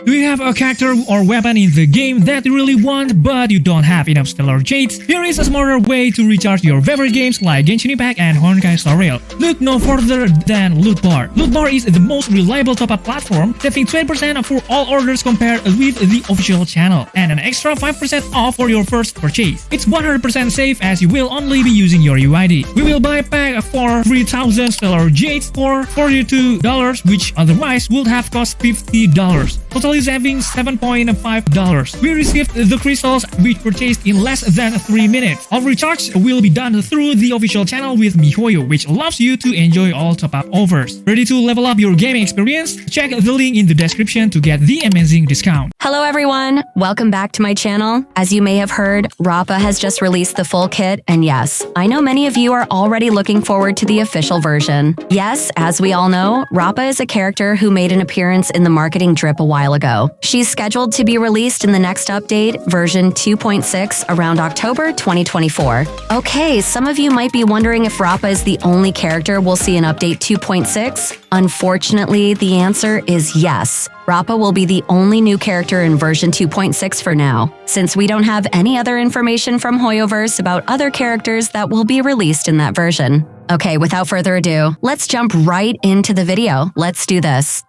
Do you have a character or weapon in the game that you really want, but you don't have enough stellar jades? Here is a smarter way to recharge your favorite games like Genshin Impact and Honkai Star Rail. Look no further than Loot Bar. Loot Bar is the most reliable top-up platform, saving 20% for all orders compared with the official channel, and an extra 5% off for your first purchase. It's 100% safe as you will only be using your UID. We will buy a pack for 3,000 stellar jades for $42, which otherwise would have cost $50. Totally saving $7.5. We received the crystals we purchased in less than 3 minutes. All recharge will be done through the official channel with miHoYo, which allows you to enjoy all top-up offers. Ready to level up your gaming experience? Check the link in the description to get the amazing discount. Hello everyone, welcome back to my channel. As you may have heard, Rappa has just released the full kit, and yes, I know many of you are already looking forward to the official version. Yes, as we all know, Rappa is a character who made an appearance in the marketing drip a while ago. She's scheduled to be released in the next update, version 2.6, around October 2024. Okay, some of you might be wondering if Rappa is the only character we'll see in update 2.6. Unfortunately, the answer is yes. Rappa will be the only new character in version 2.6 for now, since we don't have any other information from Hoyoverse about other characters that will be released in that version. Okay, without further ado, let's jump right into the video. Let's do this.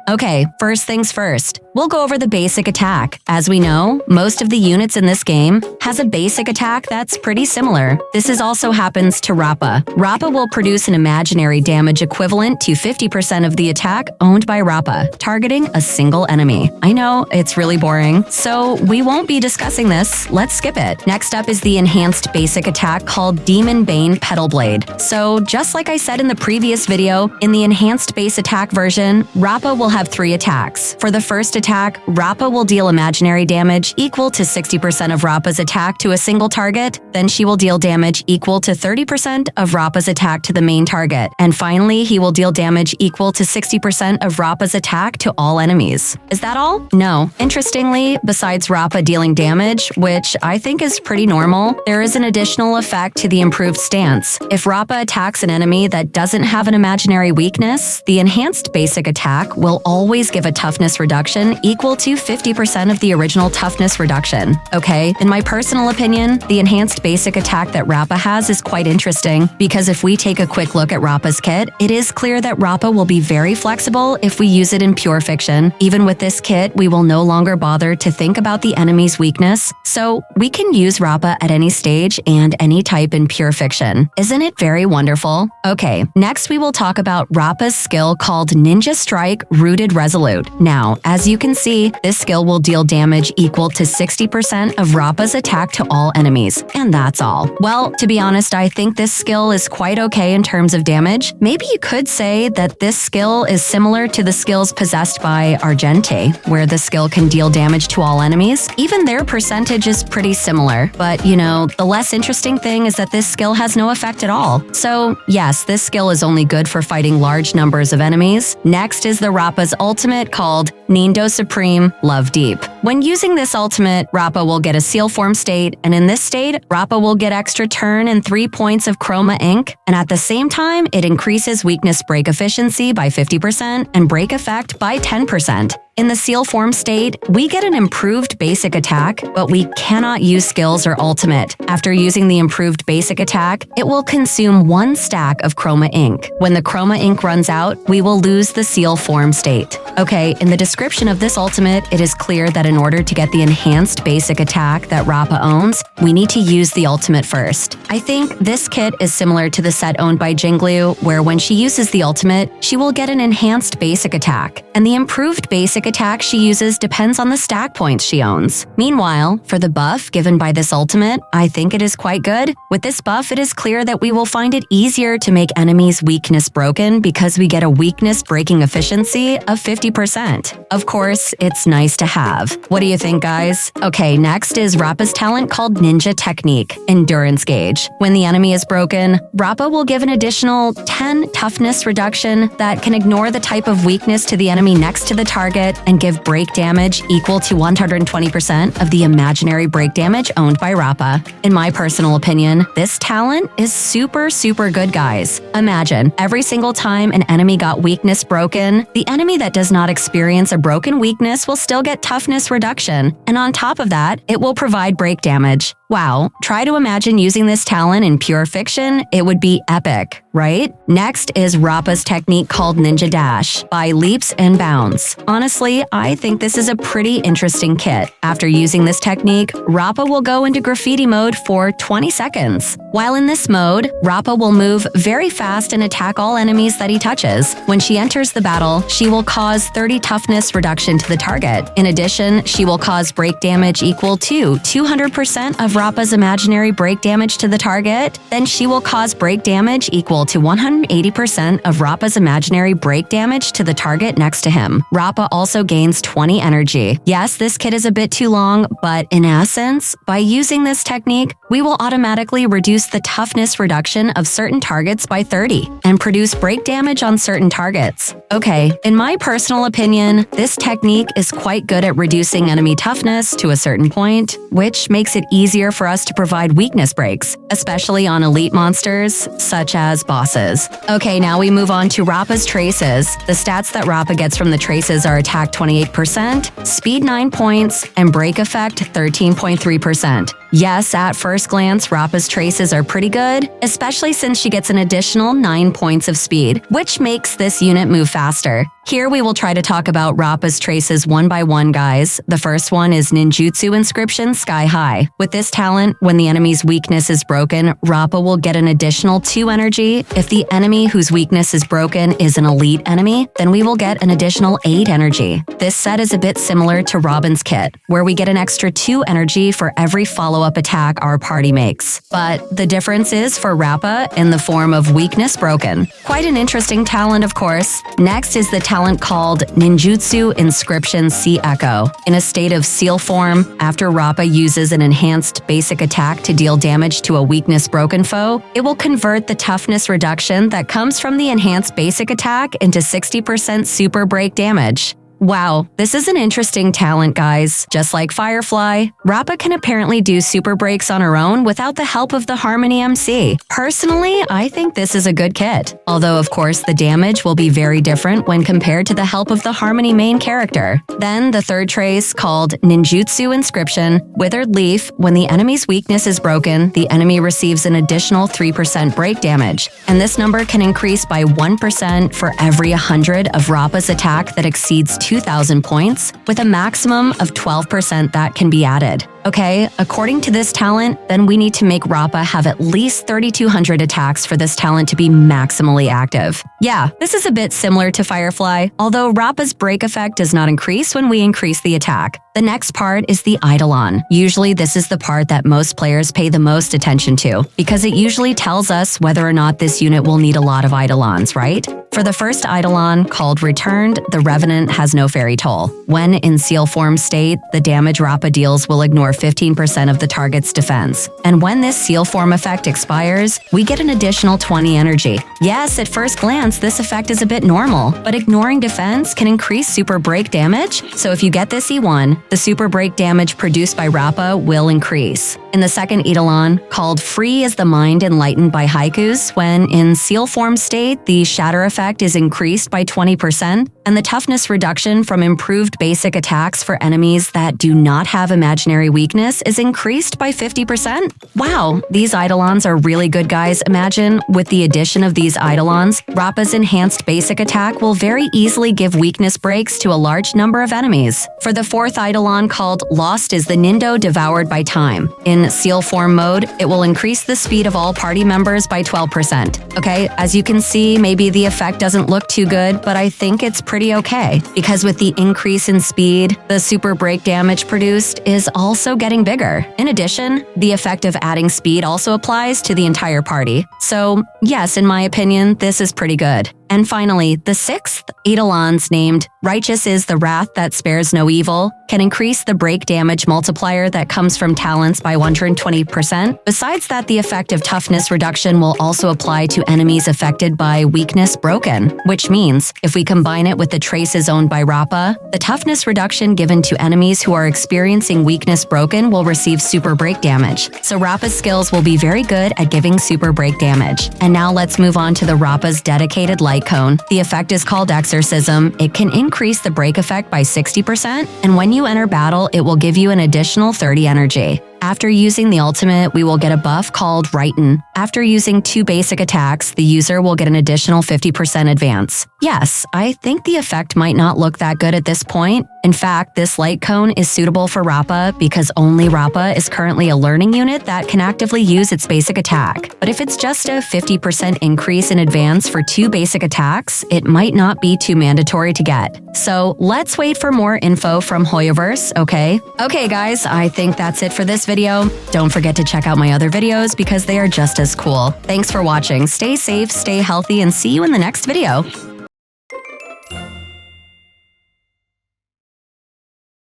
Okay, first things first. We'll go over the basic attack. As we know, most of the units in this game has a basic attack that's pretty similar. This also happens to Rappa. Rappa will produce an imaginary damage equivalent to 50% of the attack owned by Rappa, targeting a single enemy. I know, it's really boring, so we won't be discussing this. Let's skip it. Next up is the enhanced basic attack called Demon Bane Petal Blade. So, just like I said in the previous video, in the enhanced base attack version, Rappa will have 3 attacks. For the first attack, Rappa will deal imaginary damage equal to 60% of Rappa's attack to a single target, then she will deal damage equal to 30% of Rappa's attack to the main target, and finally he will deal damage equal to 60% of Rappa's attack to all enemies. Is that all? No. Interestingly, besides Rappa dealing damage, which I think is pretty normal, there is an additional effect to the improved stance. If Rappa attacks an enemy that doesn't have an imaginary weakness, the enhanced basic attack will always give a toughness reduction equal to 50% of the original toughness reduction. Okay, in my personal opinion, the enhanced basic attack that Rappa has is quite interesting, because if we take a quick look at Rappa's kit, it is clear that Rappa will be very flexible if we use it in pure fiction. Even with this kit, we will no longer bother to think about the enemy's weakness, so we can use Rappa at any stage and any type in pure fiction. Isn't it very wonderful? Okay, next we will talk about Rappa's skill called Ninja Strike Rooted Resolute. Now, as you can see, this skill will deal damage equal to 60% of Rappa's attack to all enemies, and that's all. Well, to be honest, I think this skill is quite okay in terms of damage. Maybe you could say that this skill is similar to the skills possessed by Argente, where the skill can deal damage to all enemies. Even their percentage is pretty similar, but you know, the less interesting thing is that this skill has no effect at all. So yes, this skill is only good for fighting large numbers of enemies. Next is the Rappa's ultimate called Nindo Supreme Love Deep. When using this ultimate, Rappa will get a seal form state, and in this state, Rappa will get extra turn and 3 points of Chroma Ink, and at the same time, it increases weakness break efficiency by 50% and break effect by 10%. In the seal form state, we get an improved basic attack, but we cannot use skills or ultimate. After using the improved basic attack, it will consume 1 stack of Chroma Ink. When the Chroma Ink runs out, we will lose the seal form state. Okay, in the description of this ultimate, it is clear that in order to get the enhanced basic attack that Rappa owns, we need to use the ultimate first. I think this kit is similar to the set owned by Jinglu, where when she uses the ultimate, she will get an enhanced basic attack, and the improved basic attack she uses depends on the stack points she owns. Meanwhile, for the buff given by this ultimate, I think it is quite good. With this buff, it is clear that we will find it easier to make enemies' weakness broken because we get a weakness breaking efficiency of 50%. Of course, it's nice to have. What do you think, guys? Okay, next is Rappa's talent called Ninja Technique, Endurance Gauge. When the enemy is broken, Rappa will give an additional 10 toughness reduction that can ignore the type of weakness to the enemy next to the target target and give break damage equal to 120% of the imaginary break damage owned by Rappa. In my personal opinion, this talent is super good, guys. Imagine, every single time an enemy got weakness broken, the enemy that does not experience a broken weakness will still get toughness reduction, and on top of that, it will provide break damage. Wow, try to imagine using this talent in pure fiction, it would be epic, right? Next is Rappa'S technique called Ninja Dash by Leaps and Bounds. Honestly, I think this is a pretty interesting kit. After using this technique, Rappa will go into graffiti mode for 20 seconds. While in this mode, Rappa will move very fast and attack all enemies that he touches. When she enters the battle, she will cause 30 toughness reduction to the target. In addition, she will cause break damage equal to 200% of Rappa'S imaginary break damage to the target. Then she will cause break damage equal to 180% of Rappa'S imaginary break damage to the target next to him. Rappa also gains 20 energy. Yes, this kit is a bit too long, but in essence, by using this technique, we will automatically reduce the toughness reduction of certain targets by 30 and produce break damage on certain targets. Okay, in my personal opinion, this technique is quite good at reducing enemy toughness to a certain point, which makes it easier for us to provide weakness breaks, especially on elite monsters such as bosses. Okay, now we move on to Rappa'S traces. The stats that Rappa gets from the traces are attack 28%, speed 9 points, and break effect 13.3%. Yes, at first glance, Rappa'S traces are pretty good, especially since she gets an additional 9 points of speed, which makes this unit move faster. Here we will try to talk about Rappa'S traces one by one, guys. The first one is Ninjutsu Inscription Sky High. With this talent, when the enemy's weakness is broken, Rappa will get an additional 2 energy. If the enemy whose weakness is broken is an elite enemy, then we will get an additional 8 energy. This set is a bit similar to Robin's kit, where we get an extra 2 energy for every follow-up attack our party makes. But the difference is for Rappa in the form of weakness broken. Quite an interesting talent, of course. Next is the talent called Ninjutsu Inscription Sea Echo. In a state of seal form, after Rappa uses an enhanced basic attack to deal damage to a weakness broken foe, it will convert the toughness reduction that comes from the enhanced basic attack into 60% super break damage. Wow, this is an interesting talent, guys. Just like Firefly, Rappa can apparently do super breaks on her own without the help of the Harmony MC. Personally, I think this is a good kit. Although, of course, the damage will be very different when compared to the help of the Harmony main character. Then, the third trace, called Ninjutsu Inscription, Withered Leaf. When the enemy's weakness is broken, the enemy receives an additional 3% break damage. And this number can increase by 1% for every 100 of Rappa'S attack that exceeds 2,000 points, with a maximum of 12% that can be added. Okay, according to this talent, then we need to make Rappa have at least 3,200 attacks for this talent to be maximally active. Yeah, this is a bit similar to Firefly, although Rappa'S break effect does not increase when we increase the attack. The next part is the Eidolon. Usually this is the part that most players pay the most attention to, because it usually tells us whether or not this unit will need a lot of Eidolons, right? For the first Eidolon, called Returned, the Revenant has no fairy toll. When in seal form state, the damage Rappa deals will ignore 15% of the target's defense. And when this seal form effect expires, we get an additional 20 energy. Yes, at first glance, this effect is a bit normal, but ignoring defense can increase super break damage. So if you get this E1, the super break damage produced by Rappa will increase. In the second Eidolon, called Free as the Mind Enlightened by Haikus, when in seal form state, the shatter effect is increased by 20%, and the toughness reduction from improved basic attacks for enemies that do not have imaginary weakness is increased by 50%. Wow, these Eidolons are really good, guys. Imagine, with the addition of these Eidolons, Rappa'S enhanced basic attack will very easily give weakness breaks to a large number of enemies. For the fourth Eidolon, called Lost is the Nindo Devoured by Time. In seal form mode, it will increase the speed of all party members by 12%. Okay, as you can see, maybe the effect doesn't look too good, but I think it's pretty okay, because with the increase in speed, the super break damage produced is also getting bigger. In addition, the effect of adding speed also applies to the entire party. So yes, in my opinion, this is pretty good. And finally, the 6th EIDOLONS, named Righteous is the Wrath That Spares No Evil, can increase the break damage multiplier that comes from talents by 120%. Besides that, the effect of toughness reduction will also apply to enemies affected by weakness broken, which means if we combine it with the traces owned by Rappa, the toughness reduction given to enemies who are experiencing weakness broken will receive super break damage. So Rappa's skills will be very good at giving super break damage. And now let's move on to the Rappa's dedicated light cone. The effect is called Exorcism. It can increase the break effect by 60%, and when you enter battle, it will give you an additional 30 energy. After using the ultimate, we will get a buff called Righten. After using 2 basic attacks, the user will get an additional 50% advance. Yes, I think the effect might not look that good at this point. In fact, this light cone is suitable for Rappa because only Rappa is currently a learning unit that can actively use its basic attack. But if it's just a 50% increase in advance for 2 basic attacks, it might not be too mandatory to get. So let's wait for more info from Hoyoverse, okay? Okay guys, I think that's it for this video. Don't forget to check out my other videos because they are just as cool. Thanks for watching, stay safe, stay healthy, and see you in the next video.